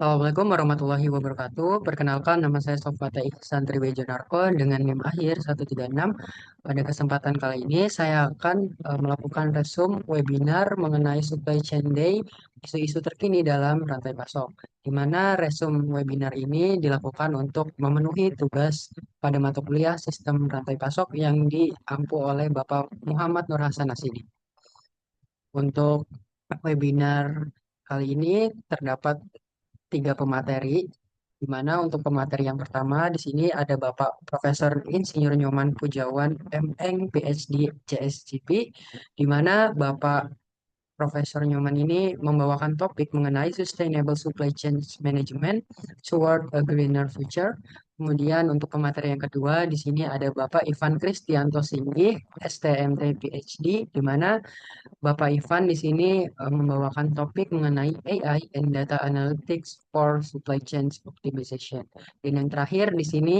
Assalamualaikum warahmatullahi wabarakatuh. Perkenalkan, nama saya Sofwata Ihsan Triwejonarko dengan NIM akhir 136. Pada kesempatan kali ini, saya akan melakukan resume webinar mengenai Supply Chain Day, isu-isu terkini dalam rantai pasok. Di mana resume webinar ini dilakukan untuk memenuhi tugas pada mata kuliah Sistem Rantai Pasok yang diampu oleh Bapak Muhammad Nur Hasan Asidi. Untuk webinar kali ini terdapat tiga pemateri, di mana untuk pemateri yang pertama di sini ada Bapak Profesor Insinyur Nyoman Pujawan, MN, PhD, CSCP, di mana Bapak Profesor Nyoman ini membawakan topik mengenai Sustainable Supply Chain Management Toward a Greener Future. Kemudian untuk pemateri yang kedua di sini ada Bapak Ivan Kristianto Singgih, STMT PhD, di mana Bapak Ivan di sini membawakan topik mengenai AI and Data Analytics for Supply Chain Optimization. Dan yang terakhir di sini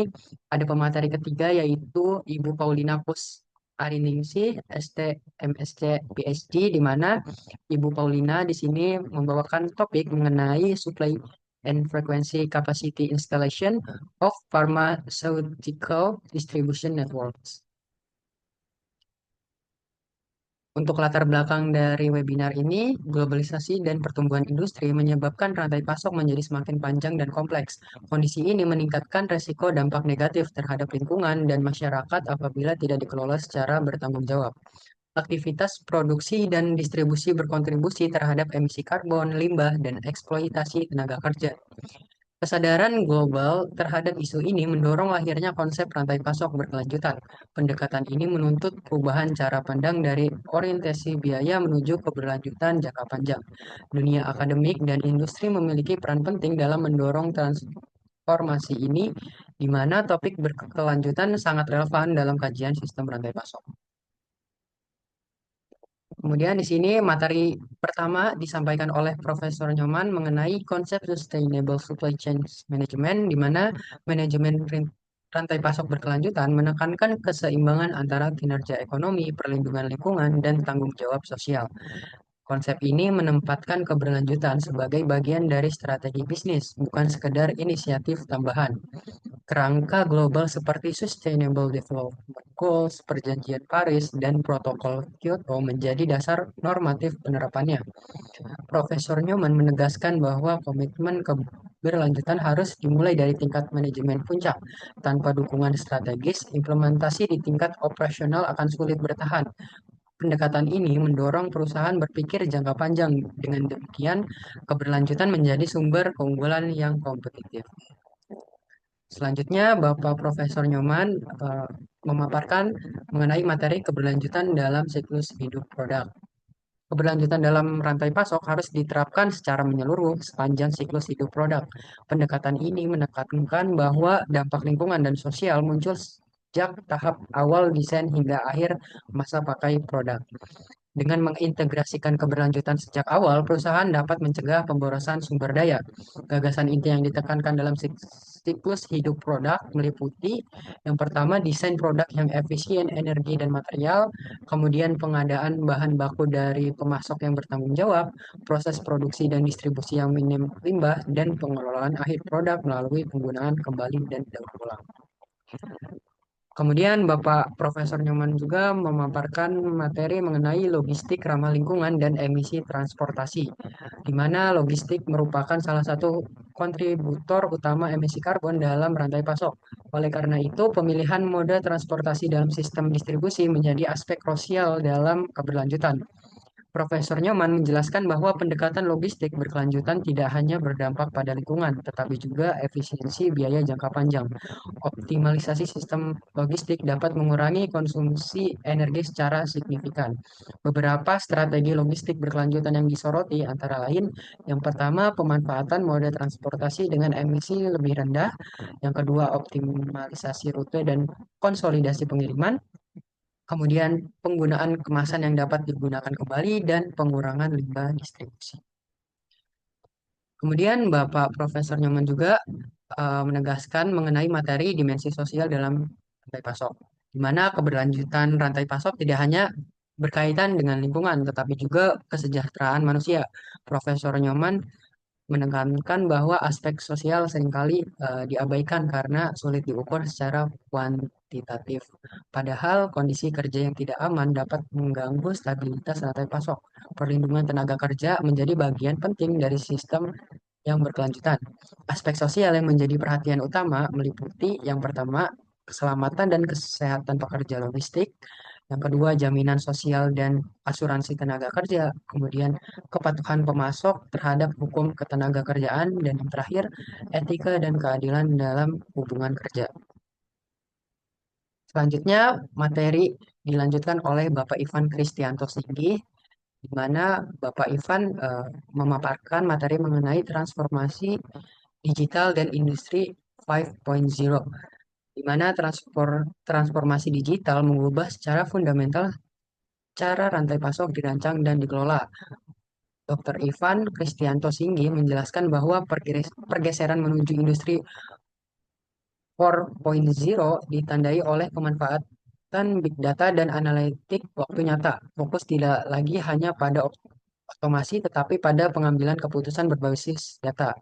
ada pemateri ketiga yaitu Ibu Paulina Kus Ariningsih, ST, MSc, PhD, di mana Ibu Paulina di sini membawakan topik mengenai Supply and Frequency Capacity Installation of Pharmaceutical Distribution Networks. Untuk latar belakang dari webinar ini, globalisasi dan pertumbuhan industri menyebabkan rantai pasok menjadi semakin panjang dan kompleks. Kondisi ini meningkatkan resiko dampak negatif terhadap lingkungan dan masyarakat apabila tidak dikelola secara bertanggung jawab. Aktivitas produksi dan distribusi berkontribusi terhadap emisi karbon, limbah, dan eksploitasi tenaga kerja. Kesadaran global terhadap isu ini mendorong lahirnya konsep rantai pasok berkelanjutan. Pendekatan ini menuntut perubahan cara pandang dari orientasi biaya menuju keberlanjutan jangka panjang. Dunia akademik dan industri memiliki peran penting dalam mendorong transformasi ini, di mana topik berkelanjutan sangat relevan dalam kajian sistem rantai pasok. Kemudian di sini materi pertama disampaikan oleh Profesor Nyoman mengenai konsep Sustainable Supply Chain Management, di mana manajemen rantai pasok berkelanjutan menekankan keseimbangan antara kinerja ekonomi, perlindungan lingkungan, dan tanggung jawab sosial. Konsep ini menempatkan keberlanjutan sebagai bagian dari strategi bisnis, bukan sekedar inisiatif tambahan. Kerangka global seperti Sustainable Development Goals, Perjanjian Paris, dan Protokol Kyoto menjadi dasar normatif penerapannya. Profesor Newman menegaskan bahwa komitmen keberlanjutan harus dimulai dari tingkat manajemen puncak. Tanpa dukungan strategis, implementasi di tingkat operasional akan sulit bertahan. Pendekatan ini mendorong perusahaan berpikir jangka panjang. Dengan demikian, keberlanjutan menjadi sumber keunggulan yang kompetitif. Selanjutnya, Bapak Profesor Nyoman memaparkan mengenai materi keberlanjutan dalam siklus hidup produk. Keberlanjutan dalam rantai pasok harus diterapkan secara menyeluruh sepanjang siklus hidup produk. Pendekatan ini menekankan bahwa dampak lingkungan dan sosial muncul sejak tahap awal desain hingga akhir masa pakai produk. Dengan mengintegrasikan keberlanjutan sejak awal, perusahaan dapat mencegah pemborosan sumber daya. Gagasan inti yang ditekankan dalam siklus hidup produk meliputi yang pertama desain produk yang efisien energi dan material, kemudian pengadaan bahan baku dari pemasok yang bertanggung jawab, proses produksi dan distribusi yang minim limbah, dan pengelolaan akhir produk melalui penggunaan kembali dan daur ulang. Kemudian Bapak Profesor Nyoman juga memaparkan materi mengenai logistik ramah lingkungan dan emisi transportasi, di mana logistik merupakan salah satu kontributor utama emisi karbon dalam rantai pasok. Oleh karena itu, pemilihan mode transportasi dalam sistem distribusi menjadi aspek krusial dalam keberlanjutan. Profesor Nyoman menjelaskan bahwa pendekatan logistik berkelanjutan tidak hanya berdampak pada lingkungan, tetapi juga efisiensi biaya jangka panjang. Optimalisasi sistem logistik dapat mengurangi konsumsi energi secara signifikan. Beberapa strategi logistik berkelanjutan yang disoroti antara lain, yang pertama pemanfaatan mode transportasi dengan emisi lebih rendah, yang kedua optimalisasi rute dan konsolidasi pengiriman, kemudian penggunaan kemasan yang dapat digunakan kembali dan pengurangan limbah distribusi. Kemudian Bapak Profesor Nyoman juga menegaskan mengenai materi dimensi sosial dalam rantai pasok, di mana keberlanjutan rantai pasok tidak hanya berkaitan dengan lingkungan, tetapi juga kesejahteraan manusia. Profesor Nyoman menekankan bahwa aspek sosial seringkali diabaikan karena sulit diukur secara kuantitatif. Padahal kondisi kerja yang tidak aman dapat mengganggu stabilitas rantai pasok. Perlindungan tenaga kerja menjadi bagian penting dari sistem yang berkelanjutan. Aspek sosial yang menjadi perhatian utama meliputi yang pertama, keselamatan dan kesehatan pekerja logistik, yang kedua, jaminan sosial dan asuransi tenaga kerja, kemudian kepatuhan pemasok terhadap hukum ketenaga kerjaan, dan yang terakhir, etika dan keadilan dalam hubungan kerja. Selanjutnya, materi dilanjutkan oleh Bapak Ivan Kristianto Singgi, di mana Bapak Ivan memaparkan materi mengenai transformasi digital dan industri 5.0, di mana transformasi digital mengubah secara fundamental cara rantai pasok dirancang dan dikelola. Dr. Ivan Kristianto Singgi menjelaskan bahwa pergeseran menuju industri 4.0 ditandai oleh pemanfaatan big data dan analitik waktu nyata. Fokus tidak lagi hanya pada otomasi, tetapi pada pengambilan keputusan berbasis data.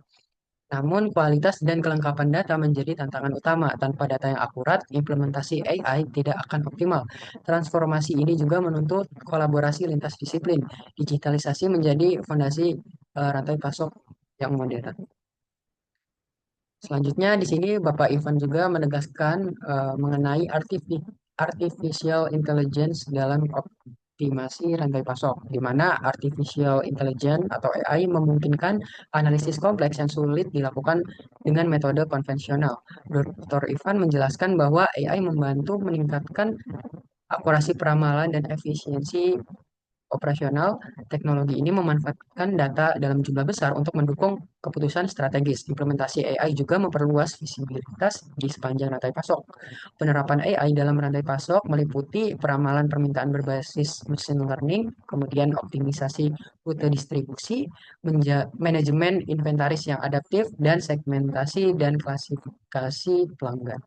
Namun, kualitas dan kelengkapan data menjadi tantangan utama. Tanpa data yang akurat, implementasi AI tidak akan optimal. Transformasi ini juga menuntut kolaborasi lintas disiplin. Digitalisasi menjadi fondasi rantai pasok yang modern. Selanjutnya, di sini Bapak Ivan juga menegaskan mengenai artificial intelligence dalam optimasi rantai pasok, di mana artificial intelligence atau AI memungkinkan analisis kompleks yang sulit dilakukan dengan metode konvensional. Dr. Ivan menjelaskan bahwa AI membantu meningkatkan akurasi peramalan dan efisiensi operasional. Teknologi ini memanfaatkan data dalam jumlah besar untuk mendukung keputusan strategis. Implementasi AI juga memperluas visibilitas di sepanjang rantai pasok. Penerapan AI dalam rantai pasok meliputi peramalan permintaan berbasis machine learning, kemudian optimisasi rute distribusi, manajemen inventaris yang adaptif, dan segmentasi dan klasifikasi pelanggan.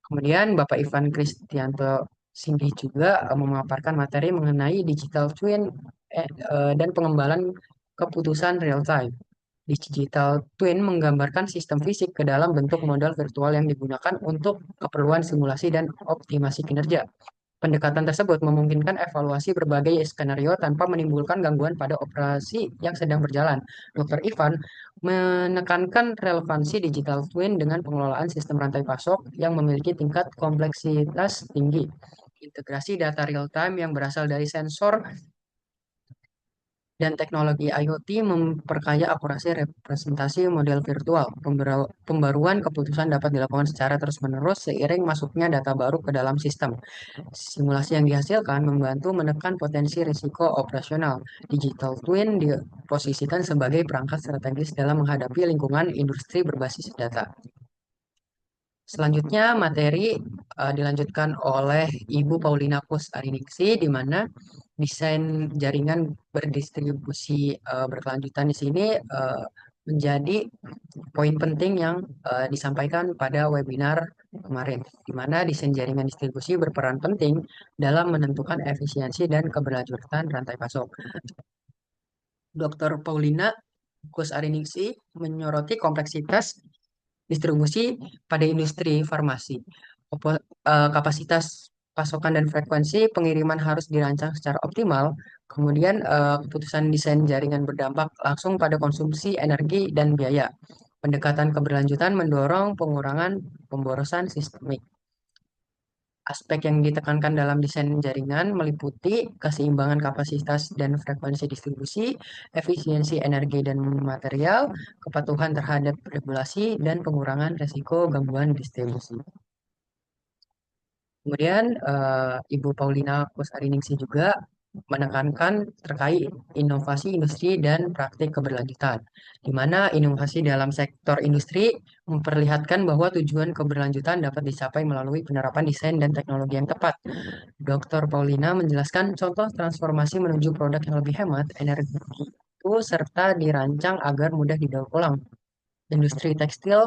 Kemudian Bapak Ivan Kristianto Singgi juga memaparkan materi mengenai digital twin dan pengembangan keputusan real time. Digital twin menggambarkan sistem fisik ke dalam bentuk modal virtual yang digunakan untuk keperluan simulasi dan optimasi kinerja. Pendekatan tersebut memungkinkan evaluasi berbagai skenario tanpa menimbulkan gangguan pada operasi yang sedang berjalan. Dr. Ivan menekankan relevansi digital twin dengan pengelolaan sistem rantai pasok yang memiliki tingkat kompleksitas tinggi. Integrasi data real time yang berasal dari sensor dan teknologi IoT memperkaya akurasi representasi model virtual. Pembaruan keputusan dapat dilakukan secara terus-menerus seiring masuknya data baru ke dalam sistem. Simulasi yang dihasilkan membantu menekan potensi risiko operasional. Digital Twin diposisikan sebagai perangkat strategis dalam menghadapi lingkungan industri berbasis data. Selanjutnya, materi dilanjutkan oleh Ibu Paulina Kus Ariningsi, di mana desain jaringan berdistribusi berkelanjutan di sini menjadi poin penting yang disampaikan pada webinar kemarin, di mana desain jaringan distribusi berperan penting dalam menentukan efisiensi dan keberlanjutan rantai pasok. Dr. Paulina Kus Ariningsi menyoroti kompleksitas distribusi pada industri farmasi. Kapasitas pasokan dan frekuensi pengiriman harus dirancang secara optimal. Kemudian keputusan desain jaringan berdampak langsung pada konsumsi energi dan biaya. Pendekatan keberlanjutan mendorong pengurangan pemborosan sistemik. Aspek yang ditekankan dalam desain jaringan meliputi keseimbangan kapasitas dan frekuensi distribusi, efisiensi energi dan material, kepatuhan terhadap regulasi, dan pengurangan risiko gangguan distribusi. Kemudian Ibu Paulina Kusariningsi juga menekankan terkait inovasi industri dan praktik keberlanjutan, di mana inovasi dalam sektor industri memperlihatkan bahwa tujuan keberlanjutan dapat dicapai melalui penerapan desain dan teknologi yang tepat. Dr. Paulina menjelaskan contoh transformasi menuju produk yang lebih hemat energi itu serta dirancang agar mudah didaur ulang. Industri tekstil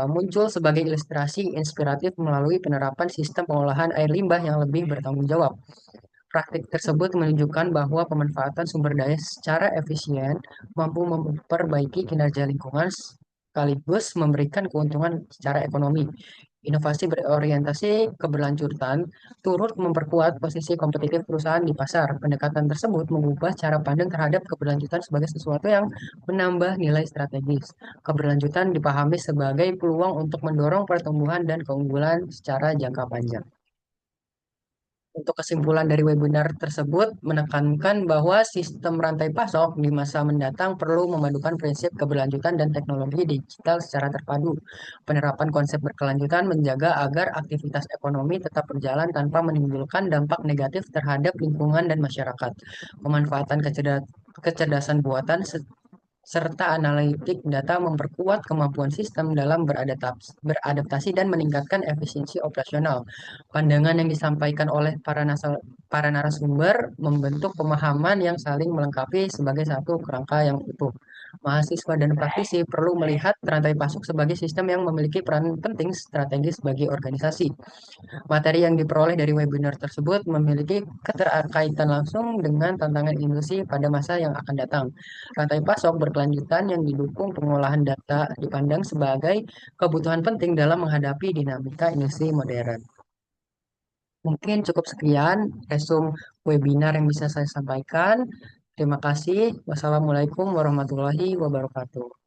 muncul sebagai ilustrasi inspiratif melalui penerapan sistem pengolahan air limbah yang lebih bertanggung jawab. Praktik tersebut menunjukkan bahwa pemanfaatan sumber daya secara efisien mampu memperbaiki kinerja lingkungan sekaligus memberikan keuntungan secara ekonomi. Inovasi berorientasi keberlanjutan turut memperkuat posisi kompetitif perusahaan di pasar. Pendekatan tersebut mengubah cara pandang terhadap keberlanjutan sebagai sesuatu yang menambah nilai strategis. Keberlanjutan dipahami sebagai peluang untuk mendorong pertumbuhan dan keunggulan secara jangka panjang. Untuk kesimpulan dari webinar tersebut menekankan bahwa sistem rantai pasok di masa mendatang perlu memadukan prinsip keberlanjutan dan teknologi digital secara terpadu. Penerapan konsep berkelanjutan menjaga agar aktivitas ekonomi tetap berjalan tanpa menimbulkan dampak negatif terhadap lingkungan dan masyarakat. Pemanfaatan kecerdasan buatan serta analitik data memperkuat kemampuan sistem dalam beradaptasi dan meningkatkan efisiensi operasional. Pandangan yang disampaikan oleh para narasumber membentuk pemahaman yang saling melengkapi sebagai satu kerangka yang utuh. Mahasiswa dan praktisi perlu melihat rantai pasok sebagai sistem yang memiliki peran penting strategis bagi organisasi. Materi yang diperoleh dari webinar tersebut memiliki keterkaitan langsung dengan tantangan industri pada masa yang akan datang. Rantai pasok berkelanjutan yang didukung pengolahan data dipandang sebagai kebutuhan penting dalam menghadapi dinamika industri modern. Mungkin cukup sekian resum webinar yang bisa saya sampaikan. Terima kasih. Wassalamualaikum warahmatullahi wabarakatuh.